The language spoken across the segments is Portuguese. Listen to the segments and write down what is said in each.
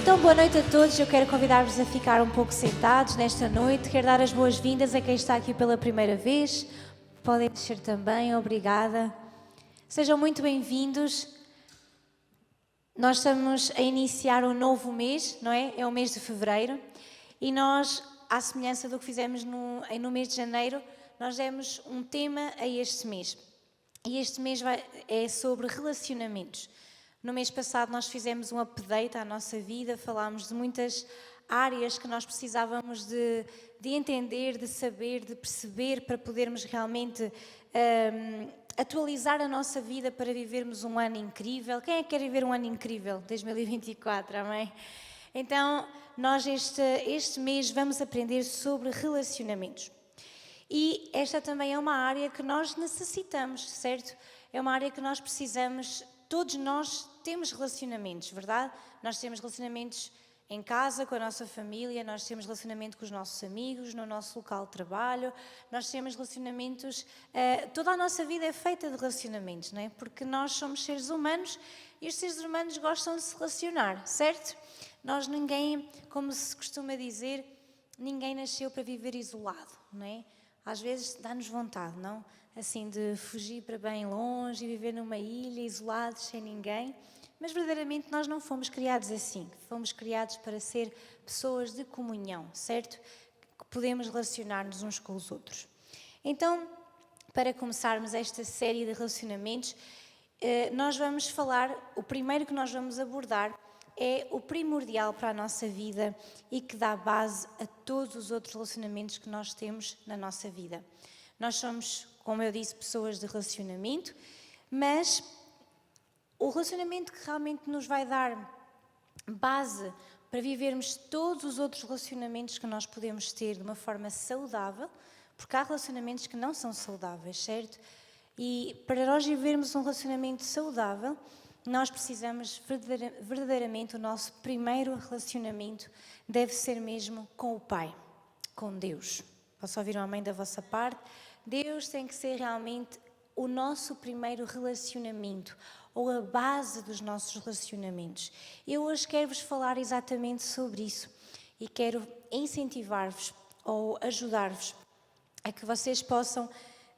Então, boa noite a todos. Eu quero convidar-vos a ficar um pouco sentados nesta noite. Quero dar as boas-vindas a quem está aqui pela primeira vez. Podem descer também, obrigada. Sejam muito bem-vindos. Nós estamos a iniciar um novo mês, não é? É o mês de fevereiro. E nós, à semelhança do que fizemos no mês de janeiro, nós demos um tema a este mês. E este mês é sobre relacionamentos. No mês passado nós fizemos um update à nossa vida, falámos de muitas áreas que nós precisávamos de entender, de saber, de perceber para podermos realmente atualizar a nossa vida para vivermos um ano incrível. Quem é que quer viver um ano incrível? 2024, amém? Então, nós este mês vamos aprender sobre relacionamentos. E esta também é uma área que nós necessitamos, certo? É uma área que nós precisamos. Todos nós temos relacionamentos, verdade? Nós temos relacionamentos em casa, com a nossa família, nós temos relacionamento com os nossos amigos, no nosso local de trabalho, nós temos relacionamentos, toda a nossa vida é feita de relacionamentos, não é? Porque nós somos seres humanos e os seres humanos gostam de se relacionar, certo? Ninguém, como se costuma dizer, ninguém nasceu para viver isolado, não é? Às vezes dá-nos vontade, não? Assim, de fugir para bem longe e viver numa ilha, isolados, sem ninguém. Mas verdadeiramente nós não fomos criados assim. Fomos criados para ser pessoas de comunhão, certo? Que podemos relacionar-nos uns com os outros. Então, para começarmos esta série de relacionamentos, nós vamos falar, o primeiro que nós vamos abordar é o primordial para a nossa vida e que dá base a todos os outros relacionamentos que nós temos na nossa vida. Nós somos, como eu disse, pessoas de relacionamento, mas o relacionamento que realmente nos vai dar base para vivermos todos os outros relacionamentos que nós podemos ter de uma forma saudável, porque há relacionamentos que não são saudáveis, certo? E para nós vivermos um relacionamento saudável, nós precisamos verdadeiramente, o nosso primeiro relacionamento deve ser mesmo com o Pai, com Deus. Posso ouvir um amém da vossa parte? Deus tem que ser realmente o nosso primeiro relacionamento, ou a base dos nossos relacionamentos. Eu hoje quero-vos falar exatamente sobre isso e quero incentivar-vos ou ajudar-vos a que vocês possam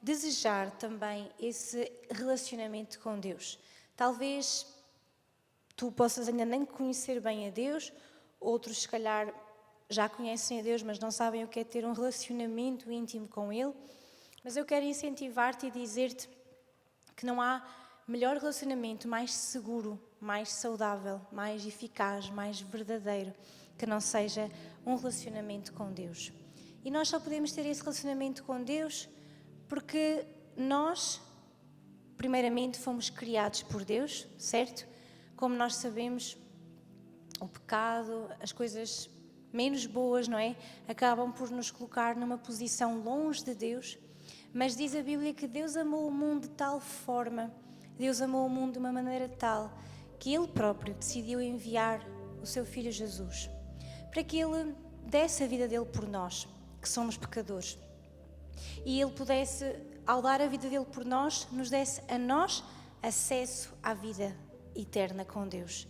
desejar também esse relacionamento com Deus. Talvez tu possas ainda nem conhecer bem a Deus, outros se calhar já conhecem a Deus, mas não sabem o que é ter um relacionamento íntimo com Ele. Mas eu quero incentivar-te e dizer-te que não há melhor relacionamento mais seguro, mais saudável, mais eficaz, mais verdadeiro, que não seja um relacionamento com Deus. E nós só podemos ter esse relacionamento com Deus porque nós, primeiramente, fomos criados por Deus, certo? Como nós sabemos, o pecado, as coisas menos boas, não é? Acabam por nos colocar numa posição longe de Deus. Mas diz a Bíblia que Deus amou o mundo de tal forma, Deus amou o mundo de uma maneira tal, que Ele próprio decidiu enviar o seu Filho Jesus, para que Ele desse a vida dele por nós, que somos pecadores. E Ele pudesse, ao dar a vida dele por nós, nos desse a nós acesso à vida eterna com Deus.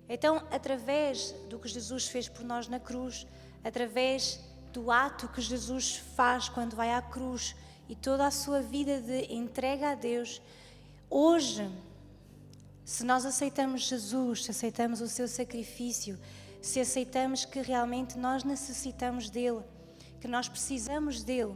Então, através do que Jesus fez por nós na cruz, através do ato que Jesus faz quando vai à cruz e toda a sua vida de entrega a Deus, hoje, se nós aceitamos Jesus, se aceitamos o seu sacrifício, se aceitamos que realmente nós necessitamos dele, que nós precisamos dele,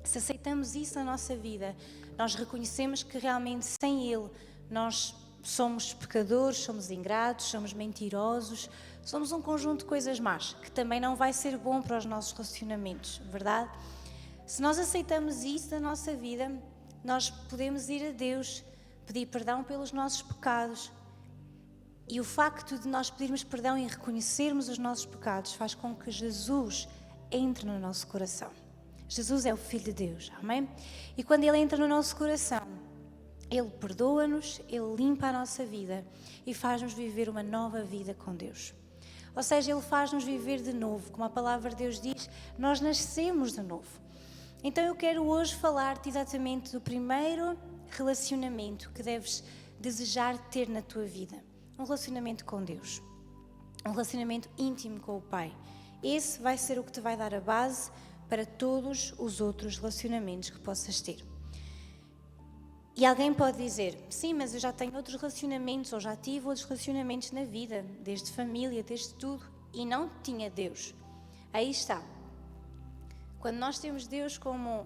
se aceitamos isso na nossa vida, nós reconhecemos que realmente sem ele nós somos pecadores, somos ingratos, somos mentirosos, somos um conjunto de coisas más, que também não vai ser bom para os nossos relacionamentos, verdade? Se nós aceitamos isso na nossa vida, nós podemos ir a Deus, pedir perdão pelos nossos pecados. E o facto de nós pedirmos perdão e reconhecermos os nossos pecados faz com que Jesus entre no nosso coração. Jesus é o Filho de Deus, amém? E quando Ele entra no nosso coração, Ele perdoa-nos, Ele limpa a nossa vida e faz-nos viver uma nova vida com Deus. Ou seja, Ele faz-nos viver de novo. Como a palavra de Deus diz, nós nascemos de novo. Então eu quero hoje falar-te exatamente do primeiro relacionamento que deves desejar ter na tua vida. Um relacionamento com Deus. um relacionamento íntimo com o Pai. Esse vai ser o que te vai dar a base para todos os outros relacionamentos que possas ter. E alguém pode dizer, sim, mas eu já tenho outros relacionamentos, ou já tive outros relacionamentos na vida, desde família, desde tudo, e não tinha Deus. Aí está. Quando nós temos Deus como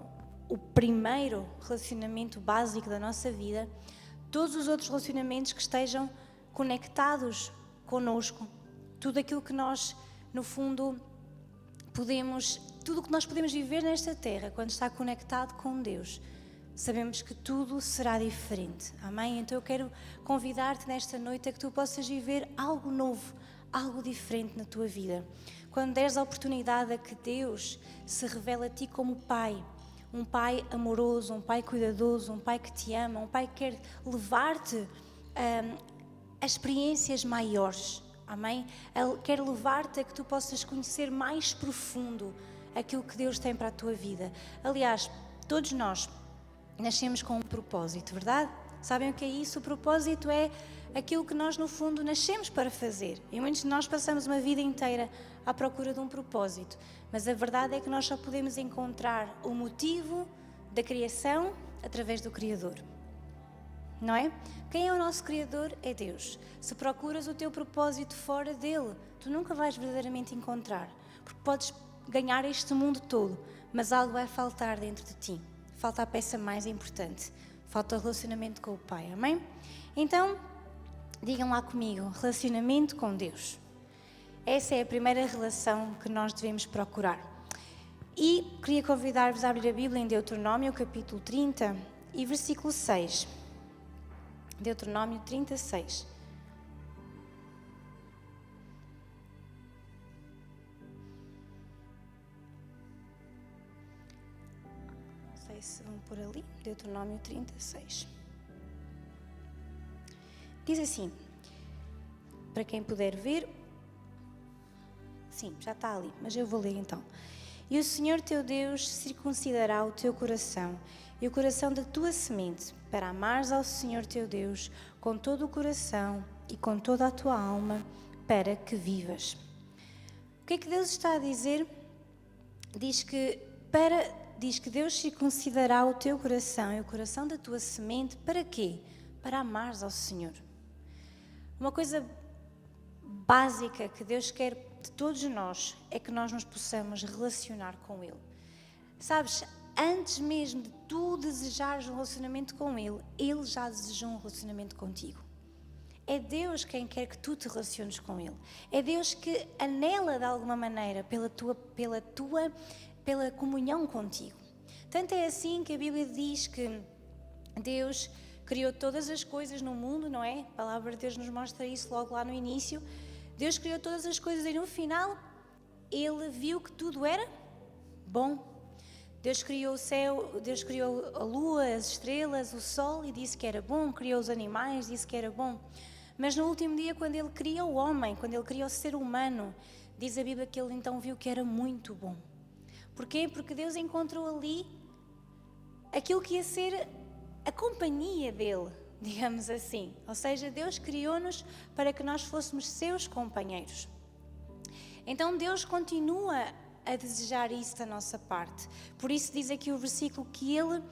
o primeiro relacionamento básico da nossa vida, todos os outros relacionamentos que estejam conectados connosco, tudo aquilo que nós, no fundo, tudo o que nós podemos viver nesta terra, quando está conectado com Deus, sabemos que tudo será diferente. Amém? Então eu quero convidar-te nesta noite a que tu possas viver algo novo, algo diferente na tua vida. Quando deres a oportunidade a que Deus se revele a ti como Pai, um Pai amoroso, um Pai cuidadoso, um Pai que te ama, um Pai que quer levar-te a experiências maiores. Amém? Ele quer levar-te a que tu possas conhecer mais profundo aquilo que Deus tem para a tua vida. Aliás, todos nós nascemos com um propósito, verdade? Sabem o que é isso? O propósito é aquilo que nós, no fundo, nascemos para fazer. E muitos de nós passamos uma vida inteira à procura de um propósito. Mas a verdade é que nós só podemos encontrar o motivo da criação através do Criador. Não é? Quem é o nosso Criador? É Deus. Se procuras o teu propósito fora dele, tu nunca vais verdadeiramente encontrar. Porque podes ganhar este mundo todo, mas algo vai faltar dentro de ti. Falta a peça mais importante. Falta o relacionamento com o Pai. Amém? Então, digam lá comigo, relacionamento com Deus. Essa é a primeira relação que nós devemos procurar. E queria convidar-vos a abrir a Bíblia em Deuteronômio, capítulo 30 e versículo 6. Deuteronômio 36. Não sei se vão por ali. Deuteronômio 36. Diz assim, para quem puder ver, sim, já está ali, mas eu vou ler então. E o Senhor teu Deus circuncidará o teu coração e o coração da tua semente, para amares ao Senhor teu Deus com todo o coração e com toda a tua alma, para que vivas. O que é que Deus está a dizer? Diz que Deus circuncidará o teu coração e o coração da tua semente, para quê? Para amares ao Senhor. Uma coisa básica que Deus quer de todos nós é que nós nos possamos relacionar com Ele. Sabes, antes mesmo de tu desejares um relacionamento com Ele, Ele já desejou um relacionamento contigo. É Deus quem quer que tu te relaciones com Ele. É Deus que anela de alguma maneira pela comunhão contigo. Tanto é assim que a Bíblia diz que Deus criou todas as coisas no mundo, não é? A palavra de Deus nos mostra isso logo lá no início. Deus criou todas as coisas e no final Ele viu que tudo era bom. Deus criou o céu, Deus criou a lua, as estrelas, o sol e disse que era bom, criou os animais, disse que era bom. Mas no último dia, quando Ele criou o homem, quando Ele criou o ser humano, diz a Bíblia que Ele então viu que era muito bom. Porquê? Porque Deus encontrou ali aquilo que ia ser a companhia dEle, digamos assim. Ou seja, Deus criou-nos para que nós fôssemos seus companheiros. Então Deus continua a desejar isso da nossa parte. Por isso diz aqui o versículo que Ele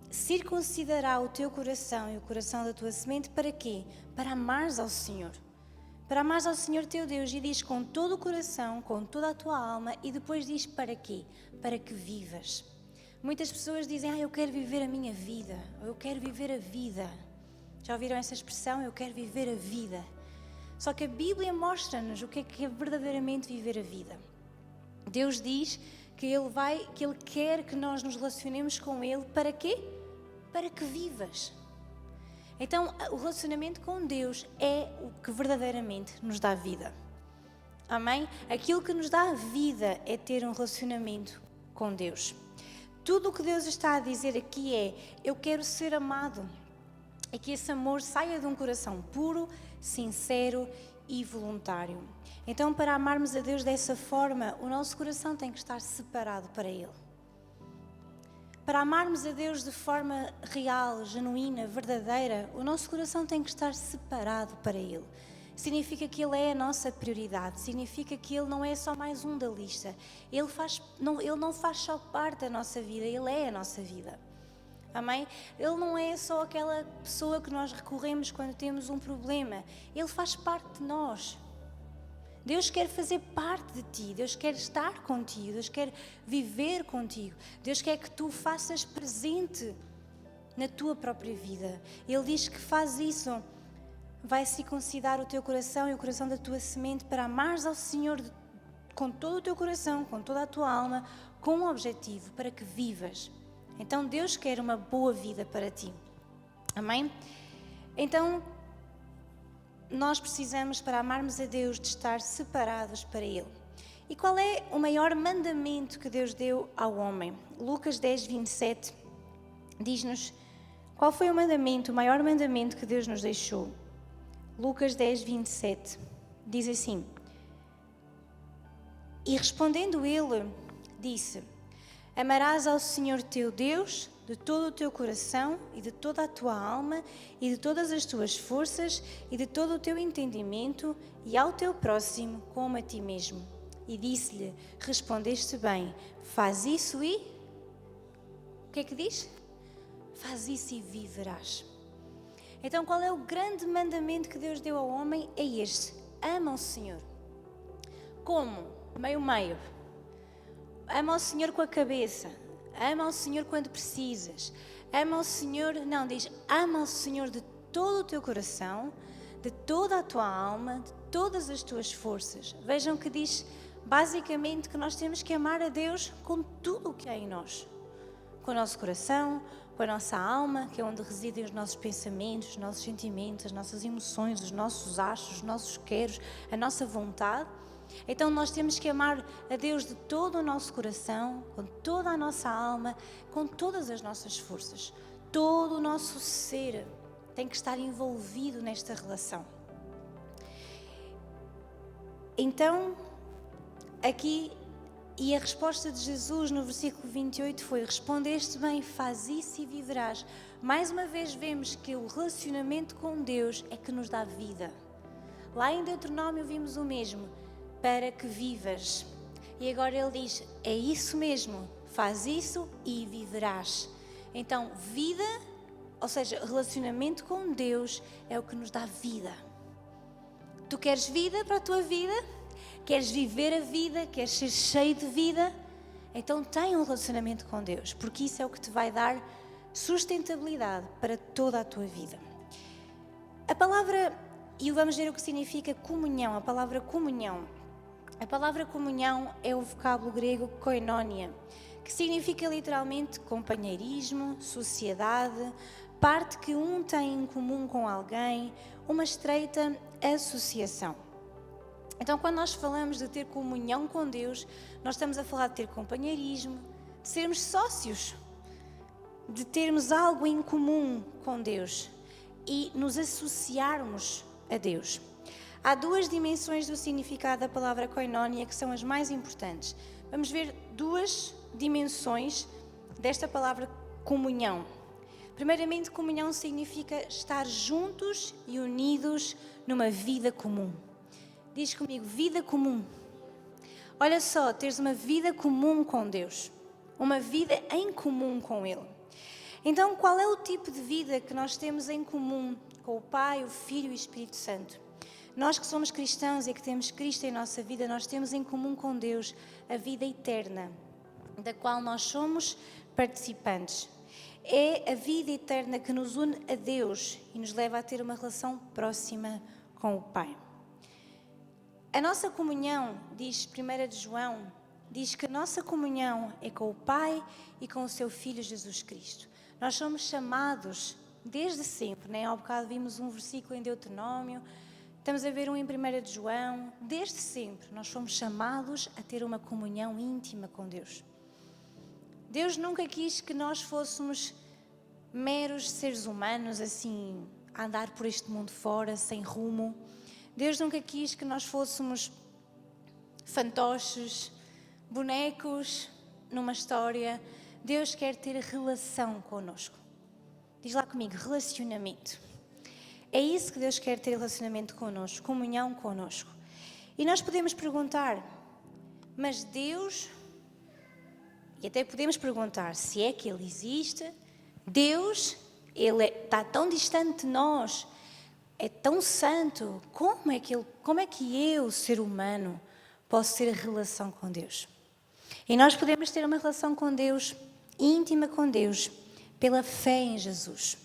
circuncidará o teu coração e o coração da tua semente, para quê? Para amares ao Senhor. Para amares ao Senhor teu Deus, e diz com todo o coração, com toda a tua alma, e depois diz para quê? Para que vivas. Muitas pessoas dizem, eu quero viver a minha vida, ou eu quero viver a vida. Já ouviram essa expressão? Eu quero viver a vida. Só que a Bíblia mostra-nos o que é verdadeiramente viver a vida. Deus diz que Ele quer que nós nos relacionemos com Ele, para quê? Para que vivas. Então, o relacionamento com Deus é o que verdadeiramente nos dá vida. Amém? Aquilo que nos dá vida é ter um relacionamento com Deus. Tudo o que Deus está a dizer aqui é, eu quero ser amado. E que esse amor saia de um coração puro, sincero e voluntário. Então, para amarmos a Deus dessa forma, o nosso coração tem que estar separado para Ele. Para amarmos a Deus de forma real, genuína, verdadeira, o nosso coração tem que estar separado para Ele. significa que Ele é a nossa prioridade, significa que Ele não é só mais um da lista. Ele não faz só parte da nossa vida, Ele é a nossa vida. Amém? Ele não é só aquela pessoa que nós recorremos quando temos um problema. Ele faz parte de nós. Deus quer fazer parte de ti. Deus quer estar contigo. Deus quer viver contigo. Deus quer que tu faças presente na tua própria vida. Ele diz que faz isso. Vai circuncidar o teu coração e o coração da tua semente para amares ao Senhor com todo o teu coração, com toda a tua alma, com um objetivo, para que vivas. Então Deus quer uma boa vida para ti. Amém? Então, nós precisamos, para amarmos a Deus, de estar separados para Ele. E qual é o maior mandamento que Deus deu ao homem? Lucas 10, 27 diz-nos qual foi o maior mandamento que Deus nos deixou. Lucas 10, 27 diz assim: E respondendo ele, disse: Amarás ao Senhor teu Deus de todo o teu coração e de toda a tua alma e de todas as tuas forças e de todo o teu entendimento e ao teu próximo como a ti mesmo. E disse-lhe: Respondeste bem, faz isso e... O que é que diz? Faz isso e viverás. Então, qual é o grande mandamento que Deus deu ao homem? É este: ama o Senhor. Como? Meio. Ama o Senhor com a cabeça. Ama o Senhor quando precisas. Ama o Senhor, não, diz, ama o Senhor de todo o teu coração, de toda a tua alma, de todas as tuas forças. Vejam que diz, basicamente, que nós temos que amar a Deus com tudo o que há em nós. Com o nosso coração, com a nossa alma, que é onde residem os nossos pensamentos, os nossos sentimentos, as nossas emoções, os nossos achos, os nossos queros, a nossa vontade. Então nós temos que amar a Deus de todo o nosso coração, com toda a nossa alma, com todas as nossas forças. Todo o nosso ser tem que estar envolvido nesta relação. Então, aqui, e a resposta de Jesus no versículo 28 foi: Respondeste bem, faz isso e viverás. Mais uma vez vemos que o relacionamento com Deus é que nos dá vida. Lá em Deuteronômio vimos o mesmo: para que vivas. E agora ele diz, é isso mesmo, faz isso e viverás. Então, vida, ou seja, relacionamento com Deus é o que nos dá vida. Tu queres vida para a tua vida? Queres viver a vida? Queres ser cheio de vida? Então tem um relacionamento com Deus, porque isso é o que te vai dar sustentabilidade para toda a tua vida. A palavra, e vamos ver o que significa comunhão, a palavra comunhão. A palavra comunhão é o vocábulo grego koinonia, que significa literalmente companheirismo, sociedade, parte que um tem em comum com alguém, uma estreita associação. Então, quando nós falamos de ter comunhão com Deus, nós estamos a falar de ter companheirismo, de sermos sócios, de termos algo em comum com Deus e nos associarmos a Deus. Há duas dimensões do significado da palavra koinonia que são as mais importantes. Vamos ver duas dimensões desta palavra comunhão. Primeiramente, comunhão significa estar juntos e unidos numa vida comum. Diz comigo, vida comum. Olha só, teres uma vida comum com Deus, uma vida em comum com Ele. Então, qual é o tipo de vida que nós temos em comum com o Pai, o Filho e o Espírito Santo? Nós que somos cristãos e que temos Cristo em nossa vida, nós temos em comum com Deus a vida eterna, da qual nós somos participantes. É a vida eterna que nos une a Deus e nos leva a ter uma relação próxima com o Pai. A nossa comunhão, diz 1 de João, diz que a nossa comunhão é com o Pai e com o seu Filho Jesus Cristo. Nós somos chamados desde sempre, né? Há bocado vimos um versículo em Deuteronômio, estamos a ver um em 1 de João. Desde sempre nós fomos chamados a ter uma comunhão íntima com Deus. Deus nunca quis que nós fôssemos meros seres humanos, assim, a andar por este mundo fora, sem rumo. Deus nunca quis que nós fôssemos fantoches, bonecos numa história. Deus quer ter relação connosco. Diz lá comigo, relacionamento. É isso que Deus quer ter relacionamento connosco, comunhão connosco. E nós podemos perguntar, mas Deus... E até podemos perguntar se é que Ele existe. Deus, Ele está tão distante de nós, é tão santo. Como é que eu, ser humano, posso ter relação com Deus? E nós podemos ter uma relação com Deus, íntima com Deus, pela fé em Jesus.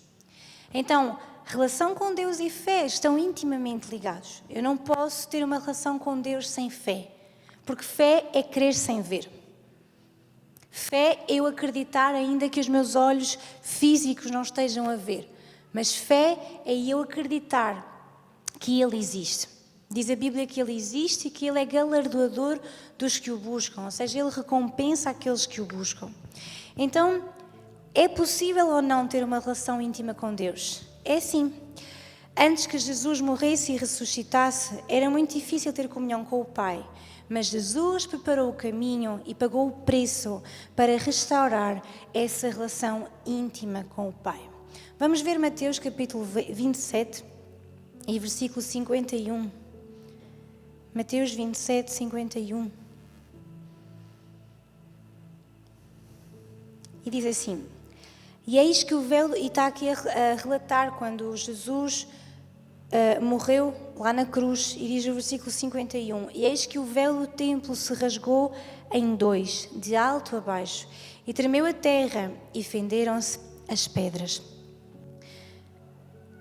Então, relação com Deus e fé estão intimamente ligados. Eu não posso ter uma relação com Deus sem fé, porque fé é crer sem ver. Fé é eu acreditar ainda que os meus olhos físicos não estejam a ver. Mas fé é eu acreditar que Ele existe. Diz a Bíblia que Ele existe e que Ele é galardoador dos que o buscam. Ou seja, Ele recompensa aqueles que o buscam. Então, é possível ou não ter uma relação íntima com Deus? É sim. Antes que Jesus morresse e ressuscitasse, era muito difícil ter comunhão com o Pai. Mas Jesus preparou o caminho e pagou o preço para restaurar essa relação íntima com o Pai. Vamos ver Mateus capítulo 27 e versículo 51. Mateus 27, 51. E diz assim: e eis que o véu, e está aqui a relatar quando Jesus morreu lá na cruz, e diz o versículo 51, e eis que o véu do templo se rasgou em dois, de alto a baixo, e tremeu a terra, e fenderam-se as pedras.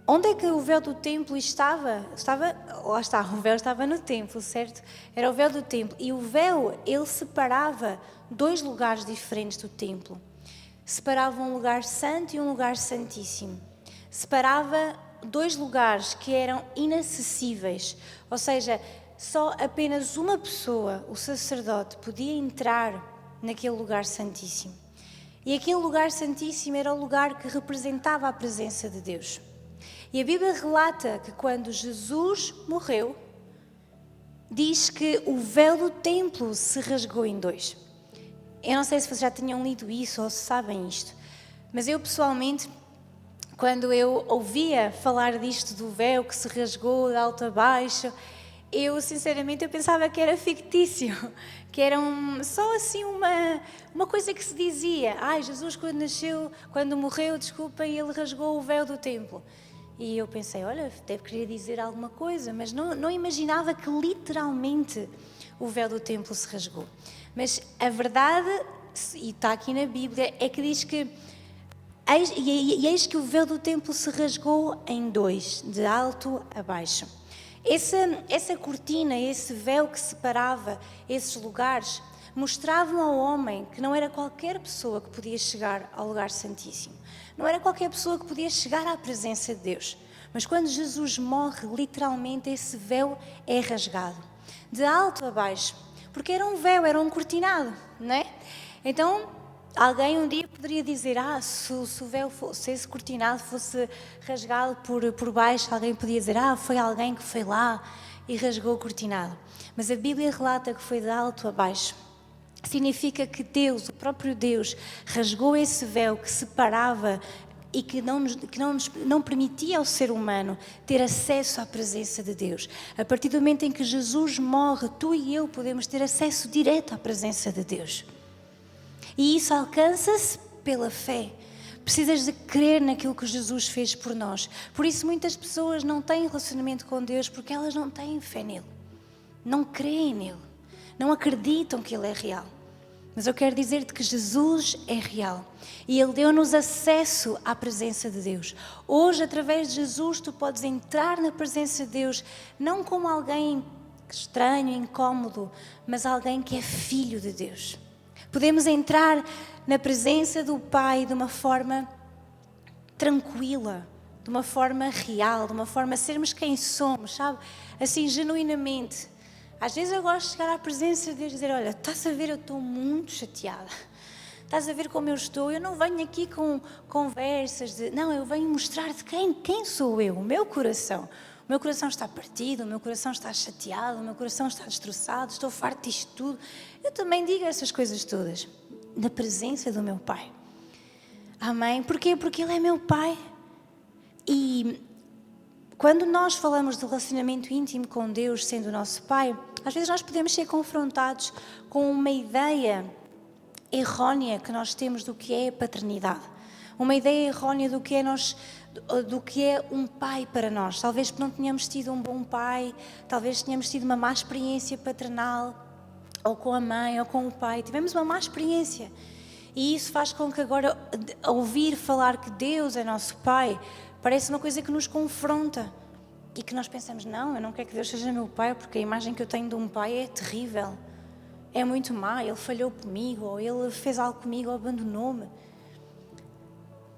Onde é que o véu do templo estava? Lá está, o véu estava no templo, certo? Era o véu do templo, e o véu, ele separava dois lugares diferentes do templo. Separava um lugar santo e um lugar santíssimo. Separava dois lugares que eram inacessíveis, ou seja, só apenas uma pessoa, o sacerdote, podia entrar naquele lugar santíssimo. E aquele lugar santíssimo era o lugar que representava a presença de Deus. E a Bíblia relata que quando Jesus morreu, diz que o véu do templo se rasgou em dois. Eu não sei se vocês já tinham lido isso ou se sabem isto, mas eu pessoalmente, quando eu ouvia falar disto do véu que se rasgou de alto a baixo, eu pensava que era fictício, que era só assim uma coisa que se dizia. Jesus quando morreu, ele rasgou o véu do templo. E eu pensei, olha, deve querer dizer alguma coisa, mas não imaginava que literalmente o véu do templo se rasgou. Mas a verdade, e está aqui na Bíblia, é que diz que eis que o véu do templo se rasgou em dois, de alto a baixo. Essa cortina, esse véu que separava esses lugares, mostravam ao homem que não era qualquer pessoa que podia chegar ao lugar santíssimo. Não era qualquer pessoa que podia chegar à presença de Deus. Mas quando Jesus morre, literalmente esse véu é rasgado. De alto a baixo. Porque era um véu, era um cortinado, não é? Então, alguém um dia poderia dizer, se o véu se esse cortinado fosse rasgado por baixo, alguém podia dizer, foi alguém que foi lá e rasgou o cortinado. Mas a Bíblia relata que foi de alto a baixo. Significa que Deus, o próprio Deus, rasgou esse véu que separava e que não permitia ao ser humano ter acesso à presença de Deus. A partir do momento em que Jesus morre, tu e eu podemos ter acesso direto à presença de Deus. E isso alcança-se pela fé. Precisas de crer naquilo que Jesus fez por nós. Por isso muitas pessoas não têm relacionamento com Deus porque elas não têm fé nele. Não creem nele. Não acreditam que ele é real. Mas eu quero dizer-te que Jesus é real. E Ele deu-nos acesso à presença de Deus. Hoje, através de Jesus, tu podes entrar na presença de Deus, não como alguém estranho, incómodo, mas alguém que é filho de Deus. Podemos entrar na presença do Pai de uma forma tranquila, de uma forma real, de uma forma sermos quem somos, sabe? Assim, genuinamente. Às vezes eu gosto de chegar à presença de Deus e dizer, olha, estás a ver, eu estou muito chateada. Estás a ver como eu estou? Eu não venho aqui com conversas de... Não, eu venho mostrar-te quem sou eu, o meu coração. O meu coração está partido, o meu coração está chateado, o meu coração está destroçado, estou farto disto tudo. Eu também digo essas coisas todas, na presença do meu Pai. Amém? Porquê? Porque Ele é meu Pai. E quando nós falamos de relacionamento íntimo com Deus, sendo o nosso Pai, às vezes nós podemos ser confrontados com uma ideia errónea que nós temos do que é a paternidade. Uma ideia errónea do que é um pai para nós. Talvez não tenhamos tido um bom pai, talvez tenhamos tido uma má experiência paternal, ou com a mãe, ou com o pai. Tivemos uma má experiência. E isso faz com que agora, ouvir falar que Deus é nosso Pai, parece uma coisa que nos confronta. E que nós pensamos, não, eu não quero que Deus seja meu Pai, porque a imagem que eu tenho de um pai é terrível. É muito má, ele falhou comigo, ou ele fez algo comigo, ou abandonou-me.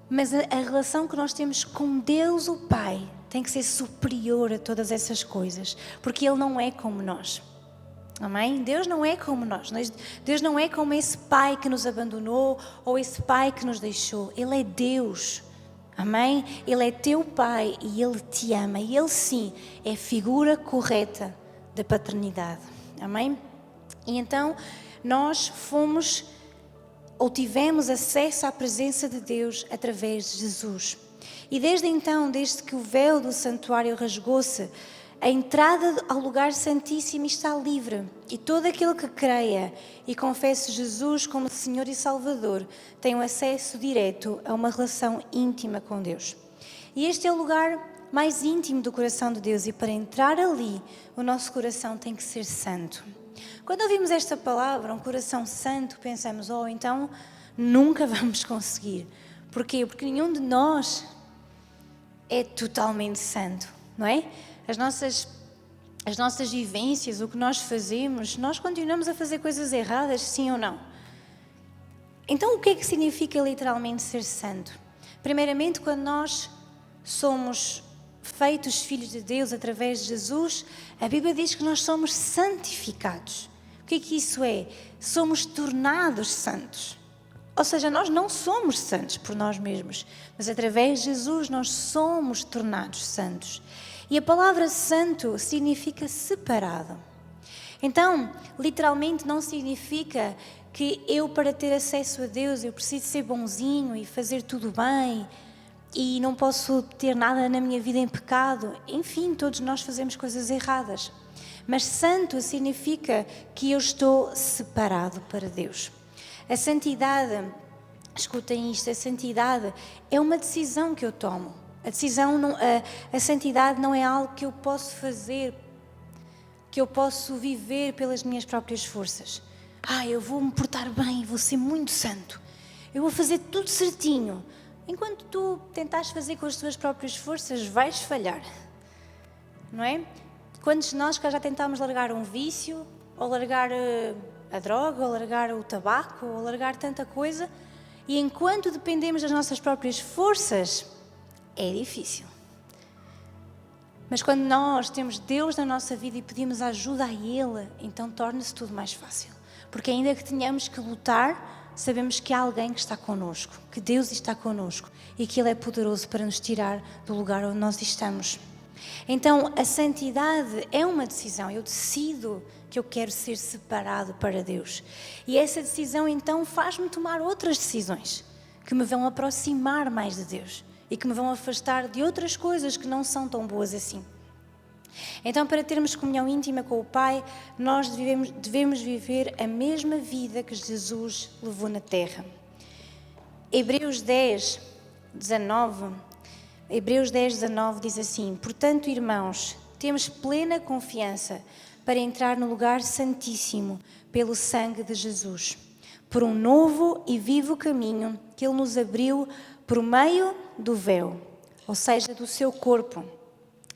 Mas a relação que nós temos com Deus, o Pai, tem que ser superior a todas essas coisas, porque Ele não é como nós. Amém? Deus não é como nós. Deus não é como esse pai que nos abandonou ou esse pai que nos deixou. Ele é Deus. Amém? Ele é teu pai e Ele te ama. E Ele sim é a figura correta da paternidade. Amém? E então nós fomos ou tivemos acesso à presença de Deus através de Jesus. E desde então, desde que o véu do santuário rasgou-se, a entrada ao lugar santíssimo está livre. E todo aquele que creia e confesse Jesus como Senhor e Salvador tem um acesso direto a uma relação íntima com Deus. E este é o lugar mais íntimo do coração de Deus. E para entrar ali, o nosso coração tem que ser santo. Quando ouvimos esta palavra, um coração santo, pensamos, então nunca vamos conseguir. Porquê? Porque nenhum de nós é totalmente santo, não é? As nossas vivências, o que nós fazemos, nós continuamos a fazer coisas erradas, sim ou não? Então, o que é que significa literalmente ser santo? Primeiramente, quando nós somos feitos filhos de Deus através de Jesus, a Bíblia diz que nós somos santificados. O que é que isso é? Somos tornados santos. Ou seja, nós não somos santos por nós mesmos, mas através de Jesus nós somos tornados santos. E a palavra santo significa separado. Então, literalmente não significa que eu, para ter acesso a Deus, eu preciso ser bonzinho e fazer tudo bem e não posso ter nada na minha vida em pecado. Enfim, todos nós fazemos coisas erradas. Mas santo significa que eu estou separado para Deus. A santidade, escutem isto, a santidade é uma decisão que eu tomo. A santidade não é algo que eu posso fazer, que eu posso viver pelas minhas próprias forças. Eu vou me portar bem, vou ser muito santo. Eu vou fazer tudo certinho. Enquanto tu tentares fazer com as tuas próprias forças, vais falhar. Não é? Quantos de nós que já tentámos largar um vício, ou largar a droga, ou largar o tabaco, ou largar tanta coisa, e enquanto dependemos das nossas próprias forças, é difícil. Mas quando nós temos Deus na nossa vida e pedimos ajuda a Ele, então torna-se tudo mais fácil. Porque ainda que tenhamos que lutar, sabemos que há alguém que está connosco, que Deus está connosco e que Ele é poderoso para nos tirar do lugar onde nós estamos. Então, a santidade é uma decisão. Eu decido que eu quero ser separado para Deus. E essa decisão, então, faz-me tomar outras decisões que me vão aproximar mais de Deus e que me vão afastar de outras coisas que não são tão boas assim. Então, para termos comunhão íntima com o Pai, nós devemos viver a mesma vida que Jesus levou na terra. Hebreus 10, 19 diz assim: Portanto, irmãos, temos plena confiança para entrar no lugar santíssimo pelo sangue de Jesus, por um novo e vivo caminho que Ele nos abriu por meio do véu, ou seja, do seu corpo.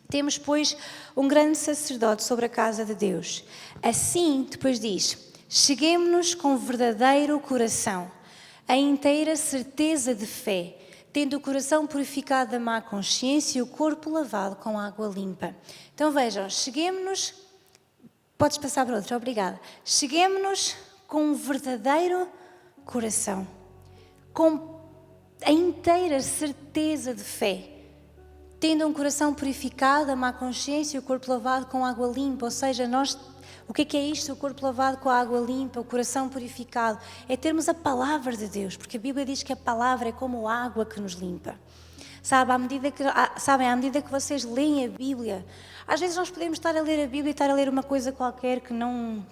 Temos, pois, um grande sacerdote sobre a casa de Deus. Assim, depois diz, cheguemo-nos com verdadeiro coração, a inteira certeza de fé, tendo o coração purificado da má consciência e o corpo lavado com água limpa. Então vejam, cheguemo-nos, podes passar para outra, obrigada. Cheguemo-nos com um verdadeiro coração, com a inteira certeza de fé, tendo um coração purificado, a má consciência e o corpo lavado com água limpa. Ou seja, o que é isto? O corpo lavado com a água limpa, o coração purificado. É termos a palavra de Deus, porque a Bíblia diz que a palavra é como água que nos limpa. Sabem, à medida que vocês leem a Bíblia, às vezes nós podemos estar a ler a Bíblia e estar a ler uma coisa qualquer que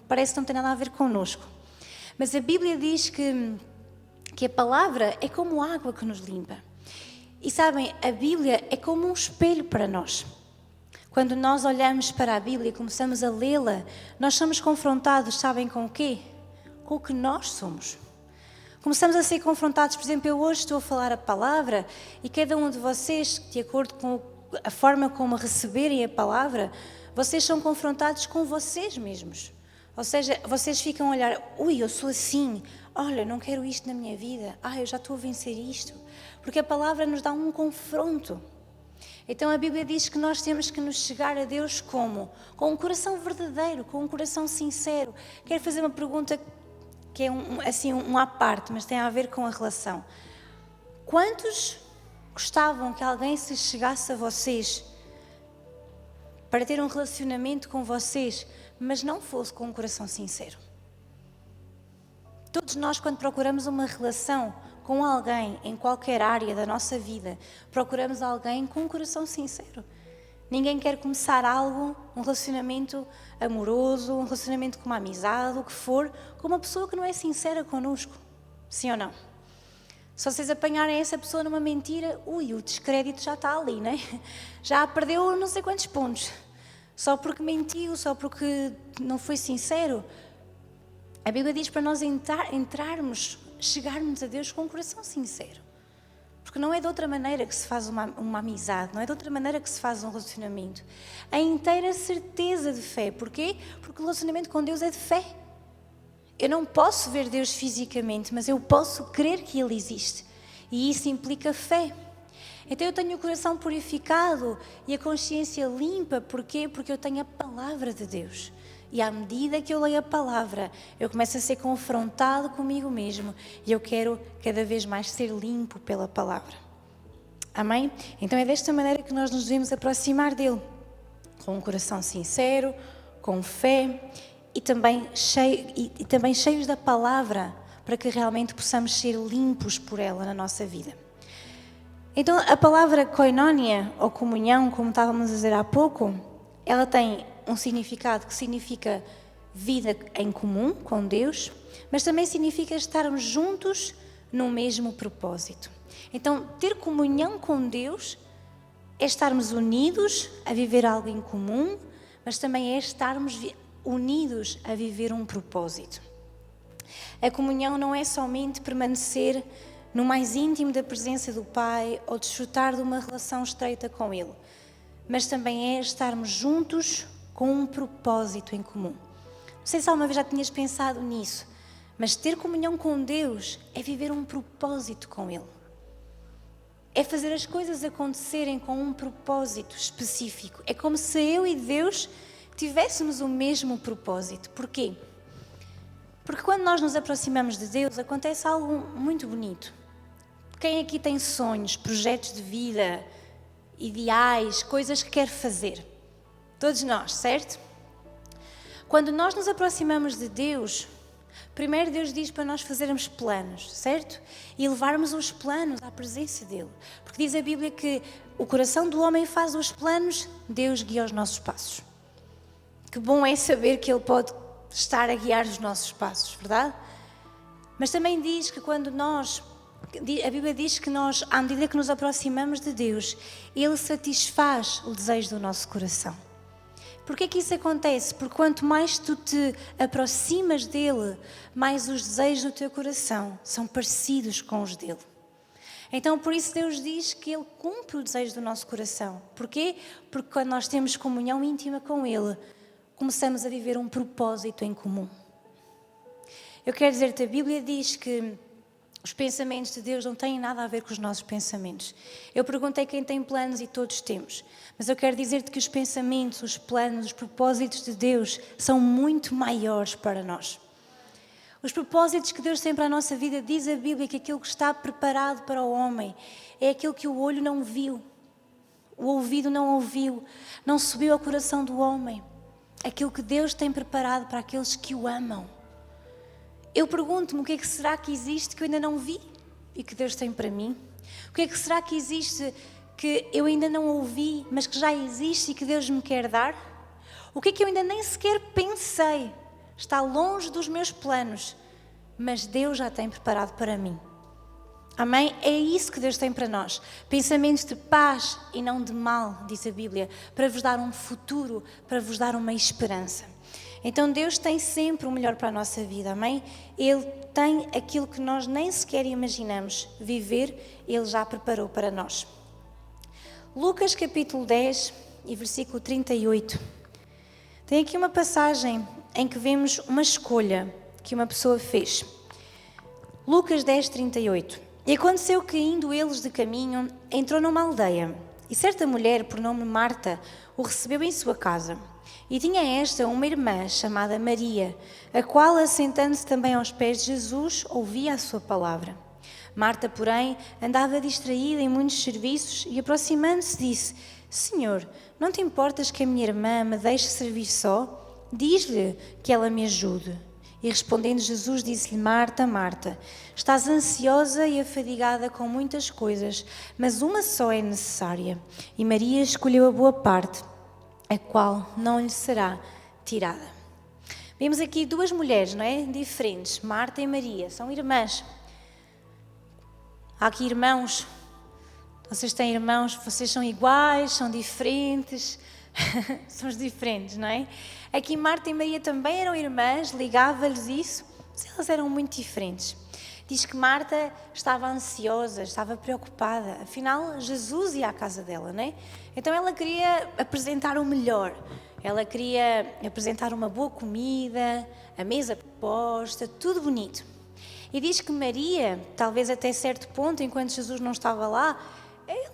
parece que não tem nada a ver connosco. Mas a Bíblia diz que a palavra é como água que nos limpa. E sabem, a Bíblia é como um espelho para nós. Quando nós olhamos para a Bíblia e começamos a lê-la, nós somos confrontados, sabem com o quê? Com o que nós somos. Começamos a ser confrontados, por exemplo, eu hoje estou a falar a palavra e cada um de vocês, de acordo com a forma como receberem a palavra, vocês são confrontados com vocês mesmos. Ou seja, vocês ficam a olhar, ui, eu sou assim, olha, não quero isto na minha vida, eu já estou a vencer isto. Porque a palavra nos dá um confronto. Então a Bíblia diz que nós temos que nos chegar a Deus como? Com um coração verdadeiro, com um coração sincero. Quero fazer uma pergunta que é um à parte, mas tem a ver com a relação. Quantos gostavam que alguém se chegasse a vocês para ter um relacionamento com vocês, mas não fosse com um coração sincero? Todos nós, quando procuramos uma relação com alguém em qualquer área da nossa vida, procuramos alguém com um coração sincero. Ninguém quer começar algo, um relacionamento amoroso, um relacionamento com uma amizade, o que for, com uma pessoa que não é sincera connosco. Sim ou não? Se vocês apanharem essa pessoa numa mentira, o descrédito já está ali, né? Já perdeu não sei quantos pontos. Só porque mentiu, só porque não foi sincero. A Bíblia diz para nós entrarmos, chegarmos a Deus com um coração sincero. Porque não é de outra maneira que se faz uma amizade, não é de outra maneira que se faz um relacionamento. A inteira certeza de fé. Porquê? Porque o relacionamento com Deus é de fé. Eu não posso ver Deus fisicamente, mas eu posso crer que Ele existe. E isso implica fé. Então eu tenho o coração purificado e a consciência limpa. Porquê? Porque eu tenho a palavra de Deus. E à medida que eu leio a palavra, eu começo a ser confrontado comigo mesmo. E eu quero cada vez mais ser limpo pela palavra. Amém? Então é desta maneira que nós nos devemos aproximar dele. Com um coração sincero, com fé e também cheios da palavra, para que realmente possamos ser limpos por ela na nossa vida. Então a palavra koinonia, ou comunhão, como estávamos a dizer há pouco, ela tem um significado que significa vida em comum com Deus, mas também significa estarmos juntos no mesmo propósito. Então, ter comunhão com Deus é estarmos unidos a viver algo em comum, mas também é estarmos unidos a viver um propósito. A comunhão não é somente permanecer no mais íntimo da presença do Pai ou desfrutar de uma relação estreita com Ele, mas também é estarmos juntos com um propósito em comum. Não sei se alguma vez já tinhas pensado nisso, mas ter comunhão com Deus é viver um propósito com Ele. É fazer as coisas acontecerem com um propósito específico. É como se eu e Deus tivéssemos o mesmo propósito. Porquê? Porque quando nós nos aproximamos de Deus, acontece algo muito bonito. Quem aqui tem sonhos, projetos de vida, ideais, coisas que quer fazer? Todos nós, certo? Quando nós nos aproximamos de Deus, primeiro Deus diz para nós fazermos planos, certo? E levarmos os planos à presença dEle. Porque diz a Bíblia que o coração do homem faz os planos, Deus guia os nossos passos. Que bom é saber que Ele pode estar a guiar os nossos passos, verdade? Mas também diz que a Bíblia diz que nós, à medida que nos aproximamos de Deus, Ele satisfaz o desejo do nosso coração. Porquê que isso acontece? Porque quanto mais tu te aproximas dEle, mais os desejos do teu coração são parecidos com os dEle. Então, por isso Deus diz que Ele cumpre o desejo do nosso coração. Porquê? Porque quando nós temos comunhão íntima com Ele, começamos a viver um propósito em comum. Eu quero dizer-te, a Bíblia diz que os pensamentos de Deus não têm nada a ver com os nossos pensamentos. Eu perguntei quem tem planos e todos temos. Mas eu quero dizer-te que os pensamentos, os planos, os propósitos de Deus são muito maiores para nós. Os propósitos que Deus tem para a nossa vida, diz a Bíblia que aquilo que está preparado para o homem é aquilo que o olho não viu, o ouvido não ouviu, não subiu ao coração do homem. Aquilo que Deus tem preparado para aqueles que o amam. Eu pergunto-me o que é que será que existe que eu ainda não vi e que Deus tem para mim? O que é que será que existe que eu ainda não ouvi, mas que já existe e que Deus me quer dar? O que é que eu ainda nem sequer pensei? Está longe dos meus planos, mas Deus já tem preparado para mim. Amém? É isso que Deus tem para nós. Pensamentos de paz e não de mal, diz a Bíblia, para vos dar um futuro, para vos dar uma esperança. Então Deus tem sempre o melhor para a nossa vida, amém? Ele tem aquilo que nós nem sequer imaginamos viver, Ele já preparou para nós. Lucas capítulo 10 e versículo 38. Tem aqui uma passagem em que vemos uma escolha que uma pessoa fez. Lucas 10, 38. E aconteceu que, indo eles de caminho, entrou numa aldeia, e certa mulher, por nome Marta, o recebeu em sua casa. E tinha esta uma irmã chamada Maria, a qual, assentando-se também aos pés de Jesus, ouvia a sua palavra. Marta, porém, andava distraída em muitos serviços e, aproximando-se, disse: Senhor, não te importas que a minha irmã me deixe servir só? Diz-lhe que ela me ajude. E respondendo Jesus, disse-lhe: Marta, Marta, estás ansiosa e afadigada com muitas coisas, mas uma só é necessária. E Maria escolheu a boa parte, a qual não lhe será tirada. Vemos aqui duas mulheres, não é? Diferentes, Marta e Maria, são irmãs. Há aqui irmãos, vocês têm irmãos, vocês são iguais, são diferentes, somos diferentes, não é? Aqui Marta e Maria também eram irmãs, ligava-lhes isso, mas elas eram muito diferentes. Diz que Marta estava ansiosa, estava preocupada, afinal Jesus ia à casa dela, não é? Então ela queria apresentar o melhor, ela queria apresentar uma boa comida, a mesa posta, tudo bonito. E diz que Maria, talvez até certo ponto, enquanto Jesus não estava lá,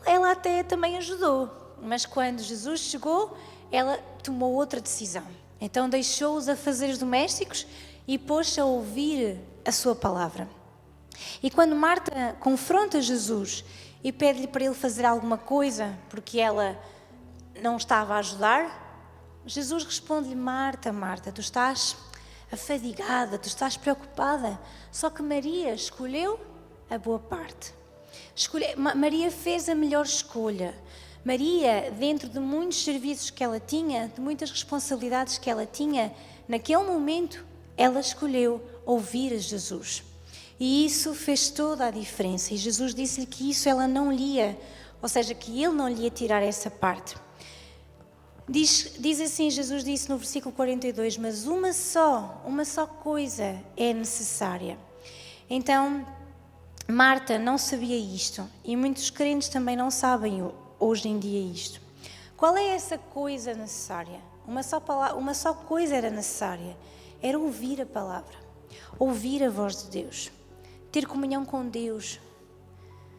ela até também ajudou. Mas quando Jesus chegou, ela tomou outra decisão. Então deixou os afazeres domésticos e pôs-se a ouvir a sua palavra. E quando Marta confronta Jesus e pede-lhe para ele fazer alguma coisa, porque ela não estava a ajudar, Jesus responde-lhe: Marta, Marta, tu estás afadigada, tu estás preocupada. Só que Maria escolheu a boa parte. Maria fez a melhor escolha. Maria, dentro de muitos serviços que ela tinha, de muitas responsabilidades que ela tinha, naquele momento, ela escolheu ouvir a Jesus. E isso fez toda a diferença. E Jesus disse-lhe que isso ela não lhe ia, ou seja, que ele não lhe ia tirar essa parte. Diz assim, Jesus disse no versículo 42, mas uma só coisa é necessária. Então, Marta não sabia isto, e muitos crentes também não sabem hoje em dia isto. Qual é essa coisa necessária? Uma só coisa era necessária, era ouvir a palavra, ouvir a voz de Deus, ter comunhão com Deus,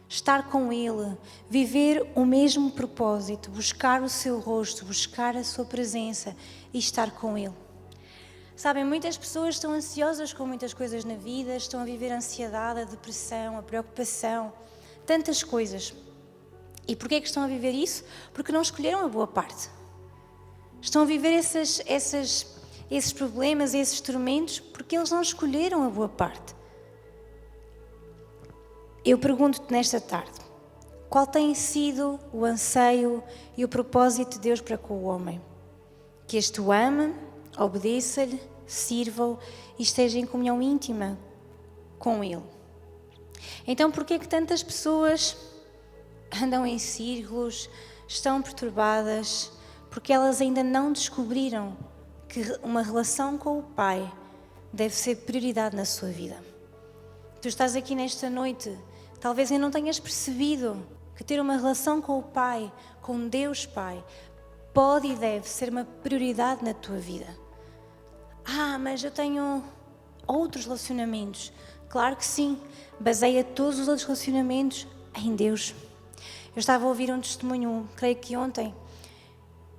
estar com Ele, viver o mesmo propósito, buscar o seu rosto, buscar a sua presença e estar com Ele. Sabem, muitas pessoas estão ansiosas com muitas coisas na vida, estão a viver a ansiedade, a depressão, a preocupação, tantas coisas. E porquê é que estão a viver isso? Porque não escolheram a boa parte. Estão a viver esses problemas, esses tormentos, porque eles não escolheram a boa parte. Eu pergunto-te nesta tarde, qual tem sido o anseio e o propósito de Deus para com o homem? Que este o ame, obedeça-lhe, sirva-o e esteja em comunhão íntima com Ele. Então, porquê é que tantas pessoas andam em círculos, estão perturbadas? Porque elas ainda não descobriram que uma relação com o Pai deve ser prioridade na sua vida. Tu estás aqui nesta noite, talvez ainda não tenhas percebido que ter uma relação com o Pai, com Deus Pai, pode e deve ser uma prioridade na tua vida. Mas eu tenho outros relacionamentos. Claro que sim, baseia todos os outros relacionamentos em Deus. Eu estava a ouvir um testemunho, creio que ontem,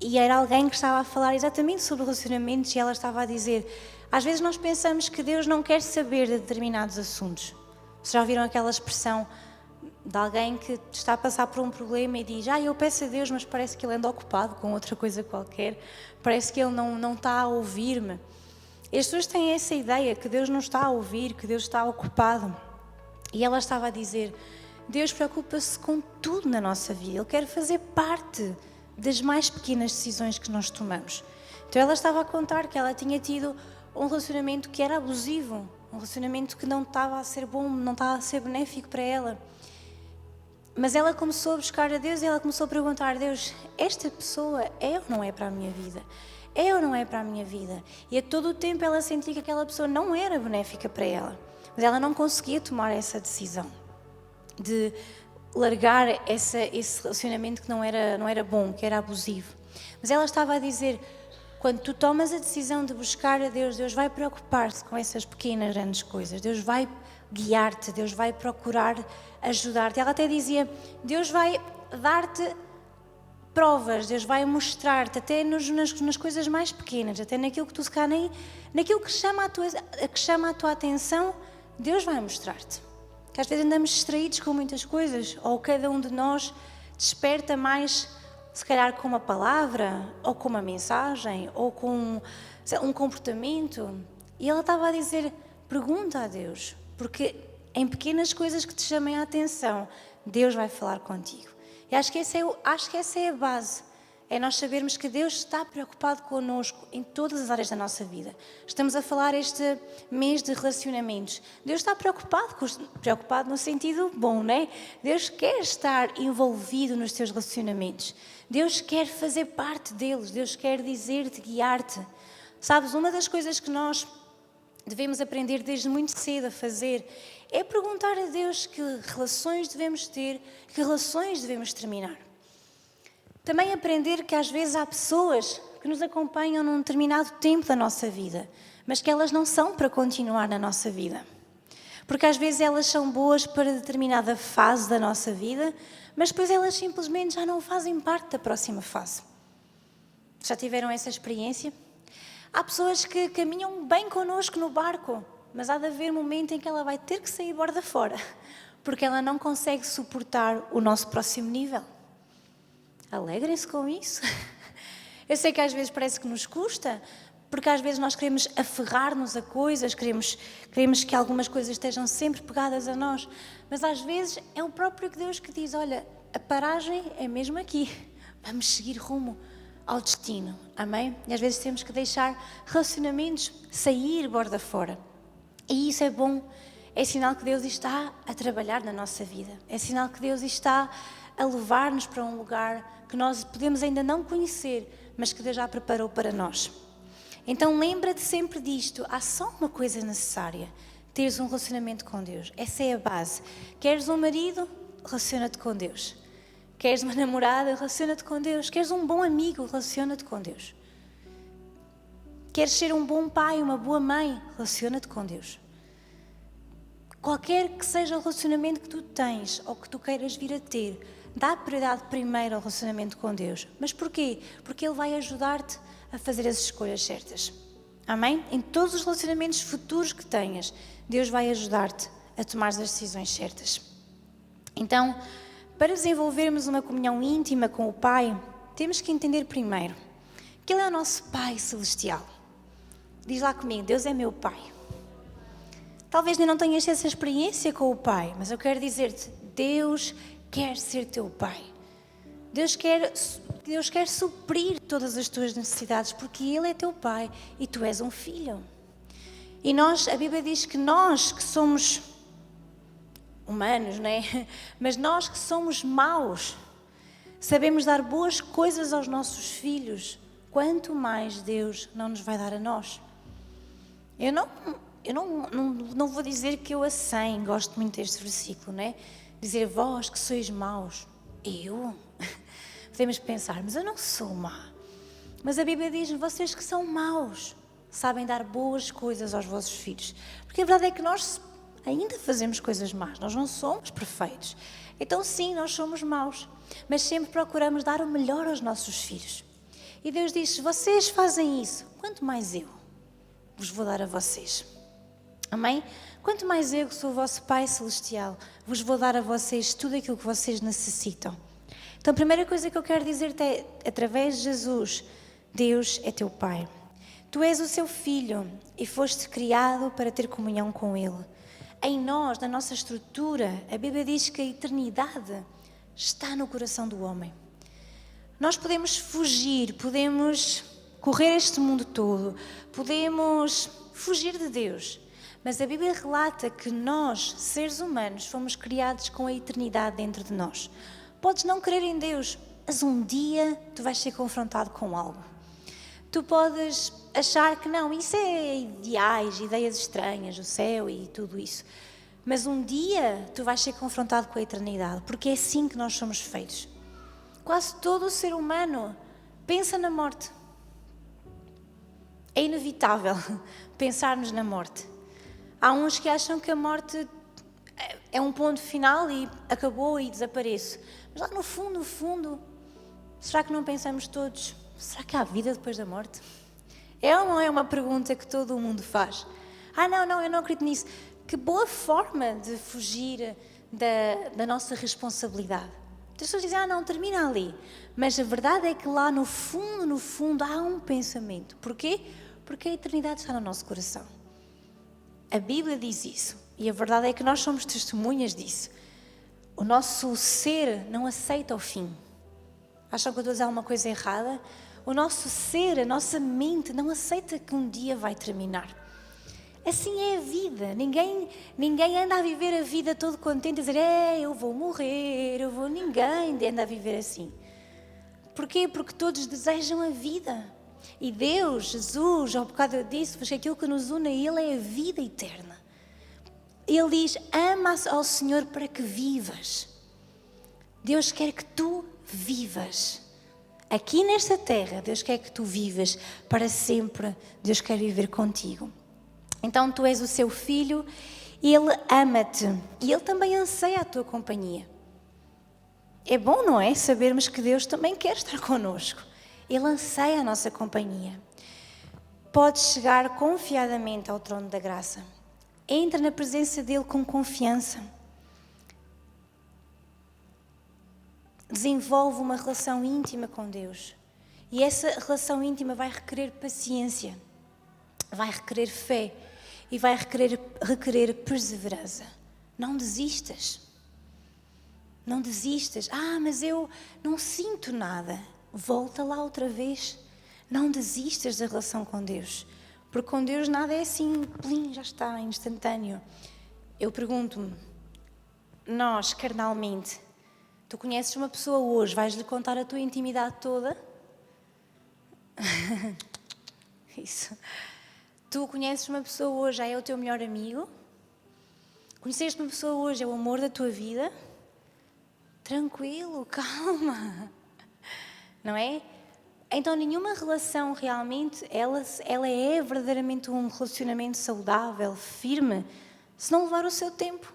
e era alguém que estava a falar exatamente sobre relacionamentos e ela estava a dizer: às vezes nós pensamos que Deus não quer saber de determinados assuntos. Vocês já ouviram aquela expressão de alguém que está a passar por um problema e diz: eu peço a Deus, mas parece que Ele anda ocupado com outra coisa qualquer, parece que Ele não está a ouvir-me. E as pessoas têm essa ideia que Deus não está a ouvir, que Deus está ocupado. E ela estava a dizer: Deus preocupa-se com tudo na nossa vida. Ele quer fazer parte das mais pequenas decisões que nós tomamos. Então ela estava a contar que ela tinha tido um relacionamento que era abusivo, um relacionamento que não estava a ser bom, não estava a ser benéfico para ela. Mas ela começou a buscar a Deus e ela começou a perguntar a Deus, esta pessoa é ou não é para a minha vida? É ou não é para a minha vida? E a todo o tempo ela sentia que aquela pessoa não era benéfica para ela. Mas ela não conseguia tomar essa decisão de largar esse relacionamento que não era bom, que era abusivo. Mas ela estava a dizer, quando tu tomas a decisão de buscar a Deus, Deus vai preocupar-se com essas pequenas, grandes coisas. Deus vai guiar-te, Deus vai procurar ajudar-te. Ela até dizia, Deus vai dar-te provas, Deus vai mostrar-te até nas coisas mais pequenas, até naquilo que tu se calhar nem, naquilo que chama a tua atenção, Deus vai mostrar-te. Que às vezes andamos distraídos com muitas coisas, ou cada um de nós desperta mais, se calhar com uma palavra, ou com uma mensagem, ou com um comportamento. E ela estava a dizer, pergunta a Deus, porque em pequenas coisas que te chamem a atenção, Deus vai falar contigo. E acho que essa é a base. É nós sabermos que Deus está preocupado connosco em todas as áreas da nossa vida. Estamos a falar este mês de relacionamentos. Deus está preocupado no sentido bom, não é? Deus quer estar envolvido nos teus relacionamentos. Deus quer fazer parte deles. Deus quer dizer-te, guiar-te. Sabes, uma das coisas que nós devemos aprender desde muito cedo a fazer é perguntar a Deus que relações devemos ter, que relações devemos terminar. Também aprender que às vezes há pessoas que nos acompanham num determinado tempo da nossa vida, mas que elas não são para continuar na nossa vida. Porque às vezes elas são boas para determinada fase da nossa vida, mas depois elas simplesmente já não fazem parte da próxima fase. Já tiveram essa experiência? Há pessoas que caminham bem connosco no barco, mas há de haver um momento em que ela vai ter que sair borda fora, porque ela não consegue suportar o nosso próximo nível. Alegrem-se com isso. Eu sei que às vezes parece que nos custa, porque às vezes nós queremos aferrar-nos a coisas, queremos que algumas coisas estejam sempre pegadas a nós, mas às vezes é o próprio Deus que diz, olha, a paragem é mesmo aqui, vamos seguir rumo ao destino, amém? E às vezes temos que deixar relacionamentos sair borda fora. E isso é bom, é sinal que Deus está a trabalhar na nossa vida, é sinal que Deus está a levar-nos para um lugar que nós podemos ainda não conhecer, mas que Deus já preparou para nós. Então lembra-te sempre disto, há só uma coisa necessária, teres um relacionamento com Deus, essa é a base. Queres um marido? Relaciona-te com Deus. Queres uma namorada? Relaciona-te com Deus. Queres um bom amigo? Relaciona-te com Deus. Queres ser um bom pai, uma boa mãe? Relaciona-te com Deus. Qualquer que seja o relacionamento que tu tens ou que tu queiras vir a ter, dá prioridade primeiro ao relacionamento com Deus. Mas porquê? Porque Ele vai ajudar-te a fazer as escolhas certas. Amém? Em todos os relacionamentos futuros que tenhas, Deus vai ajudar-te a tomar as decisões certas. Então, para desenvolvermos uma comunhão íntima com o Pai, temos que entender primeiro que Ele é o nosso Pai Celestial. Diz lá comigo, Deus é meu Pai. Talvez ainda não tenhas essa experiência com o Pai, mas eu quero dizer-te, Deus quer ser teu Pai. Deus quer suprir todas as tuas necessidades, porque Ele é teu Pai e tu és um filho. E a Bíblia diz que nós que somos humanos, não é? Mas nós que somos maus, sabemos dar boas coisas aos nossos filhos, quanto mais Deus não nos vai dar a nós. Eu não vou dizer que eu gosto muito deste versículo, não é? Dizer, vós que sois maus, eu? Podemos pensar, mas eu não sou má. Mas a Bíblia diz, vocês que são maus, sabem dar boas coisas aos vossos filhos. Porque a verdade é que nós ainda fazemos coisas más, nós não somos perfeitos. Então sim, nós somos maus, mas sempre procuramos dar o melhor aos nossos filhos. E Deus diz, se vocês fazem isso, quanto mais eu vos vou dar a vocês. Amém? Quanto mais eu, que sou o vosso Pai Celestial, vos vou dar a vocês tudo aquilo que vocês necessitam. Então a primeira coisa que eu quero dizer-te é, através de Jesus, Deus é teu Pai. Tu és o seu filho e foste criado para ter comunhão com Ele. em nós, na nossa estrutura. A Bíblia diz que a eternidade está no coração do homem. Nós podemos fugir, podemos correr este mundo todo, podemos fugir de Deus, mas a Bíblia relata que nós, seres humanos, fomos criados com a eternidade dentro de nós. Podes não crer em Deus, mas um dia tu vais ser confrontado com algo. Tu podes achar que não, isso é ideais, ideias estranhas, o céu e tudo isso. Mas um dia tu vais ser confrontado com a eternidade, porque é assim que nós somos feitos. Quase todo o ser humano pensa na morte. É inevitável pensarmos na morte. Há uns que acham que a morte é um ponto final e acabou e desapareço. Mas lá no fundo, será que não pensamos todos, será que há vida depois da morte? É ou não é uma pergunta que todo o mundo faz? Não, eu não acredito nisso. Que boa forma de fugir da nossa responsabilidade. As pessoas dizem, não, termina ali. Mas a verdade é que lá no fundo há um pensamento. Porquê? Porque a eternidade está no nosso coração. A Bíblia diz isso. E a verdade é que nós somos testemunhas disso. O nosso ser não aceita o fim. Acham que eu estou a dizer alguma coisa errada? O nosso ser, a nossa mente não aceita que um dia vai terminar. Assim é a vida. Ninguém anda a viver a vida todo contente a dizer, eu vou morrer, Ninguém anda a viver assim. Porquê? Porque todos desejam a vida. E Deus, Jesus, ao bocado eu disse-vos que aquilo que nos une a Ele é a vida eterna. Ele diz, ama ao Senhor para que vivas. Deus quer que tu vivas. Aqui nesta terra, Deus quer que tu vivas para sempre. Deus quer viver contigo. Então tu és o seu filho, Ele ama-te e Ele também anseia a tua companhia. É bom, não é? Sabermos que Deus também quer estar connosco. Ele anseia a nossa companhia. Podes chegar confiadamente ao trono da graça. Entra na presença dEle com confiança. Desenvolve uma relação íntima com Deus. E essa relação íntima vai requerer paciência, vai requerer fé e vai requerer perseverança. Não desistas. Não desistas. Mas eu não sinto nada. Volta lá outra vez. Não desistas da relação com Deus. Porque com Deus nada é assim, plim, já está, instantâneo. Eu pergunto-me, nós, carnalmente, tu conheces uma pessoa hoje, vais-lhe contar a tua intimidade toda? Isso. Tu conheces uma pessoa hoje, já é o teu melhor amigo? Conheceste uma pessoa hoje, é o amor da tua vida? Tranquilo, calma. Não é? Então, nenhuma relação realmente, ela é verdadeiramente um relacionamento saudável, firme, se não levar o seu tempo.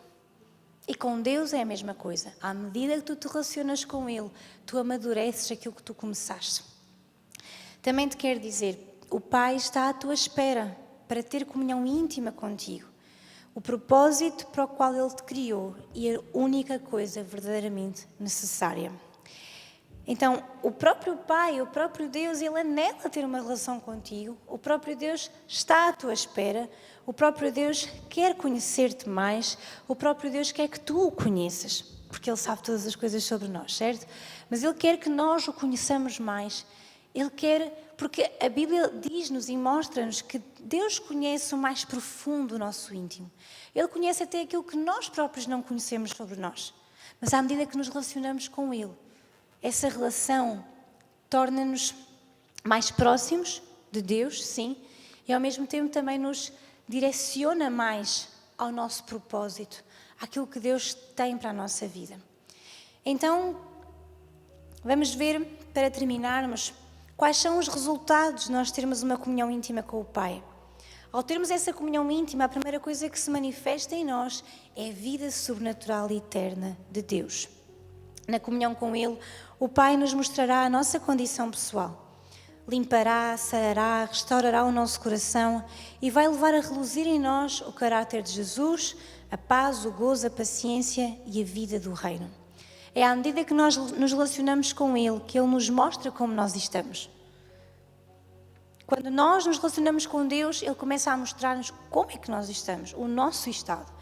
E com Deus é a mesma coisa. À medida que tu te relacionas com Ele, tu amadureces aquilo que tu começaste. Também te quero dizer, o Pai está à tua espera para ter comunhão íntima contigo. O propósito para o qual Ele te criou e a única coisa verdadeiramente necessária. Então, o próprio Pai, o próprio Deus, Ele anela ter uma relação contigo. O próprio Deus está à tua espera. O próprio Deus quer conhecer-te mais. O próprio Deus quer que tu o conheças. Porque Ele sabe todas as coisas sobre nós, certo? Mas Ele quer que nós o conheçamos mais. Ele quer, porque a Bíblia diz-nos e mostra-nos que Deus conhece o mais profundo do nosso íntimo. Ele conhece até aquilo que nós próprios não conhecemos sobre nós. Mas à medida que nos relacionamos com Ele, essa relação torna-nos mais próximos de Deus, sim, e ao mesmo tempo também nos direciona mais ao nosso propósito, àquilo que Deus tem para a nossa vida. Então, vamos ver, para terminarmos, quais são os resultados de nós termos uma comunhão íntima com o Pai. Ao termos essa comunhão íntima, a primeira coisa que se manifesta em nós é a vida sobrenatural e eterna de Deus. Na comunhão com Ele, o Pai nos mostrará a nossa condição pessoal. Limpará, sarará, restaurará o nosso coração e vai levar a reluzir em nós o caráter de Jesus, a paz, o gozo, a paciência e a vida do reino. É à medida que nós nos relacionamos com Ele que Ele nos mostra como nós estamos. Quando nós nos relacionamos com Deus, Ele começa a mostrar-nos como é que nós estamos, o nosso estado.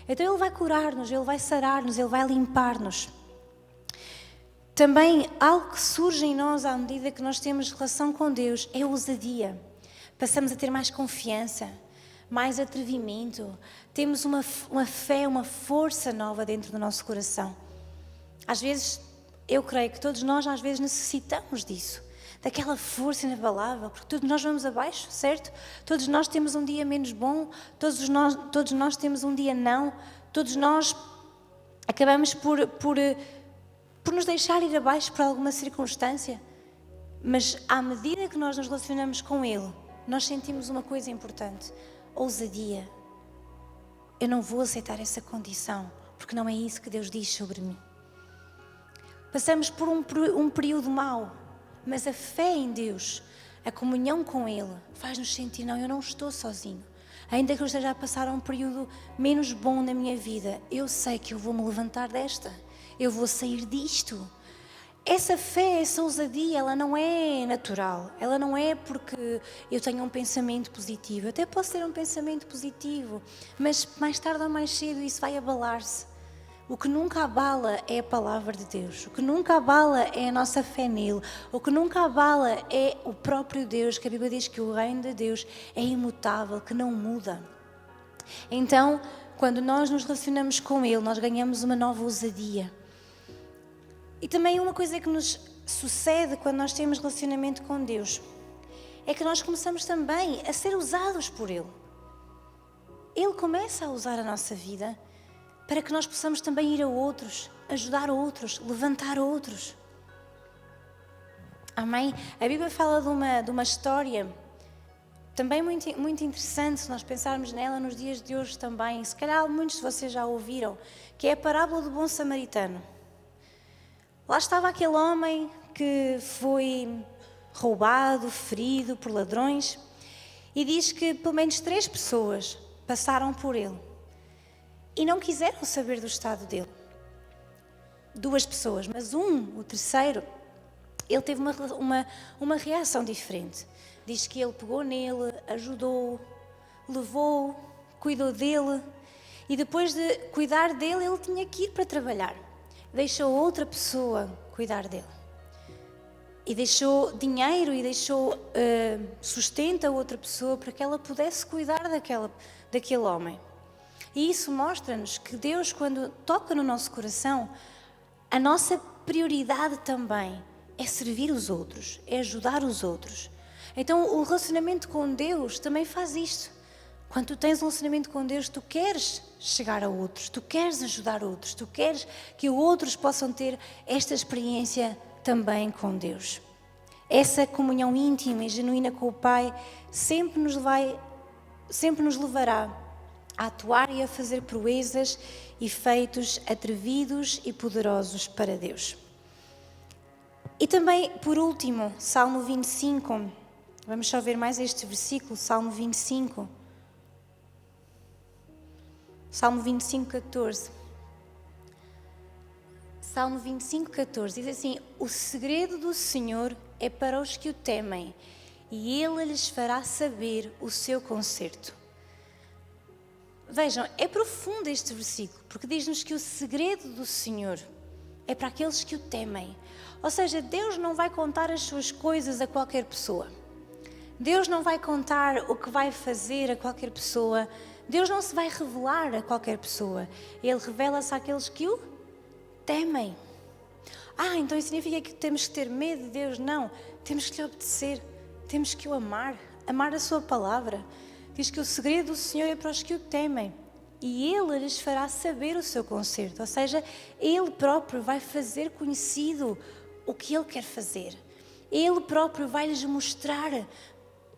Então Ele vai curar-nos, Ele vai sarar-nos, Ele vai limpar-nos. Também algo que surge em nós à medida que nós temos relação com Deus é a ousadia. Passamos a ter mais confiança, mais atrevimento, temos uma fé, uma força nova dentro do nosso coração. Às vezes, eu creio que todos nós às vezes necessitamos disso, daquela força inabalável, porque todos nós vamos abaixo, certo? Todos nós temos um dia menos bom, todos nós temos um dia não, todos nós acabamos por nos deixar ir abaixo por alguma circunstância, mas à medida que nós nos relacionamos com Ele, nós sentimos uma coisa importante: ousadia. Eu não vou aceitar essa condição, porque não é isso que Deus diz sobre mim. Passamos por um período mau, mas a fé em Deus, a comunhão com Ele, faz-nos sentir: não, eu não estou sozinho. Ainda que eu esteja a passar um período menos bom na minha vida, eu sei que eu vou me levantar desta. Eu vou sair disto. Essa fé, essa ousadia, ela não é natural. Ela não é porque eu tenho um pensamento positivo. Eu até posso ter um pensamento positivo, mas mais tarde ou mais cedo isso vai abalar-se. O que nunca abala é a palavra de Deus. O que nunca abala é a nossa fé nele. O que nunca abala é o próprio Deus, que a Bíblia diz que o reino de Deus é imutável, que não muda. Então, quando nós nos relacionamos com Ele, nós ganhamos uma nova ousadia. E também uma coisa que nos sucede quando nós temos relacionamento com Deus é que nós começamos também a ser usados por Ele. Ele começa a usar a nossa vida para que nós possamos também ir a outros, ajudar outros, levantar outros. Amém? A Bíblia fala de uma história também muito interessante, se nós pensarmos nela nos dias de hoje também. Se calhar muitos de vocês já ouviram, que é a parábola do bom samaritano. Lá estava aquele homem que foi roubado, ferido por ladrões, e diz que pelo menos 3 pessoas passaram por ele e não quiseram saber do estado dele. 2 pessoas, mas o terceiro, ele teve uma reação diferente. Diz que ele pegou nele, ajudou, levou, cuidou dele, e depois de cuidar dele, ele tinha que ir para trabalhar. Deixou outra pessoa cuidar dele. E deixou dinheiro e deixou sustento a outra pessoa para que ela pudesse cuidar daquele homem. E isso mostra-nos que Deus, quando toca no nosso coração, a nossa prioridade também é servir os outros, é ajudar os outros. Então o relacionamento com Deus também faz isto. Quando tu tens um relacionamento com Deus, tu queres chegar a outros, tu queres ajudar outros, tu queres que outros possam ter esta experiência também com Deus. Essa comunhão íntima e genuína com o Pai sempre nos levará a atuar e a fazer proezas e feitos atrevidos e poderosos para Deus. E também, por último, Salmo 25, vamos só ver mais este versículo, Salmo 25. Salmo 25, 14. Salmo 25, 14 diz assim: o segredo do Senhor é para os que o temem, e Ele lhes fará saber o seu conserto. Vejam, é profundo este versículo, porque diz-nos que o segredo do Senhor é para aqueles que o temem. Ou seja, Deus não vai contar as suas coisas a qualquer pessoa. Deus não vai contar o que vai fazer a qualquer pessoa. Deus não se vai revelar a qualquer pessoa. Ele revela-se àqueles que o temem. Então isso significa que temos que ter medo de Deus? Não, temos que lhe obedecer, temos que o amar a sua palavra. Diz que o segredo do Senhor é para os que o temem, e Ele lhes fará saber o seu conserto. Ou seja, Ele próprio vai fazer conhecido o que Ele quer fazer. Ele próprio vai lhes mostrar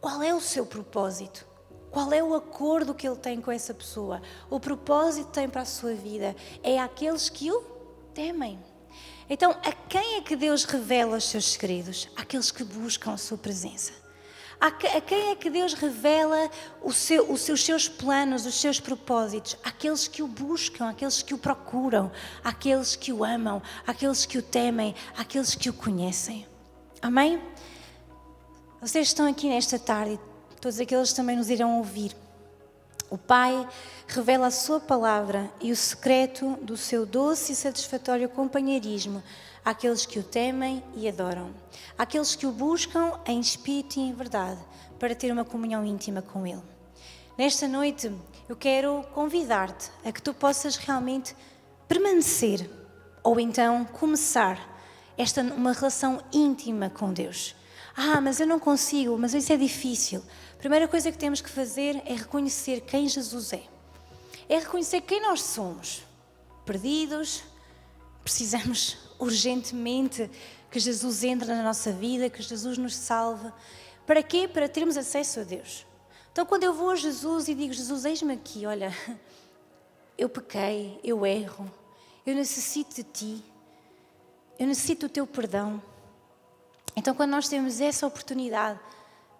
qual é o seu propósito. Qual é o acordo que Ele tem com essa pessoa? O propósito que tem para a sua vida é àqueles que o temem. Então, a quem é que Deus revela os seus segredos? Àqueles que buscam a sua presença. A quem é que Deus revela os seus planos, os seus propósitos? Àqueles que o buscam, àqueles que o procuram, àqueles que o amam, àqueles que o temem, àqueles que o conhecem. Amém? Vocês estão aqui nesta tarde, todos aqueles que também nos irão ouvir. O Pai revela a sua palavra e o secreto do seu doce e satisfatório companheirismo àqueles que o temem e adoram, àqueles que o buscam em espírito e em verdade, para ter uma comunhão íntima com Ele. Nesta noite, eu quero convidar-te a que tu possas realmente permanecer, ou então começar uma relação íntima com Deus. Mas eu não consigo, mas isso é difícil. A primeira coisa que temos que fazer é reconhecer quem Jesus é. É reconhecer quem nós somos. Perdidos, precisamos urgentemente que Jesus entre na nossa vida, que Jesus nos salve. Para quê? Para termos acesso a Deus. Então, quando eu vou a Jesus e digo: Jesus, eis-me aqui, olha, eu pequei, eu erro, eu necessito de Ti, eu necessito do Teu perdão. Então, quando nós temos essa oportunidade,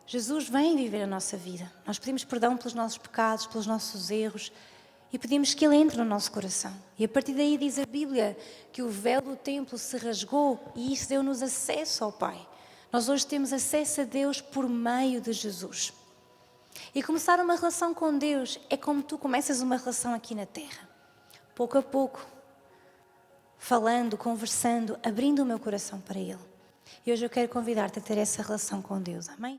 Jesus vem viver a nossa vida. Nós pedimos perdão pelos nossos pecados, pelos nossos erros e pedimos que Ele entre no nosso coração. E a partir daí diz a Bíblia que o véu do templo se rasgou e isso deu-nos acesso ao Pai. Nós hoje temos acesso a Deus por meio de Jesus. E começar uma relação com Deus é como tu começas uma relação aqui na Terra. Pouco a pouco, falando, conversando, abrindo o meu coração para Ele. E hoje eu quero convidar-te a ter essa relação com Deus. Amém?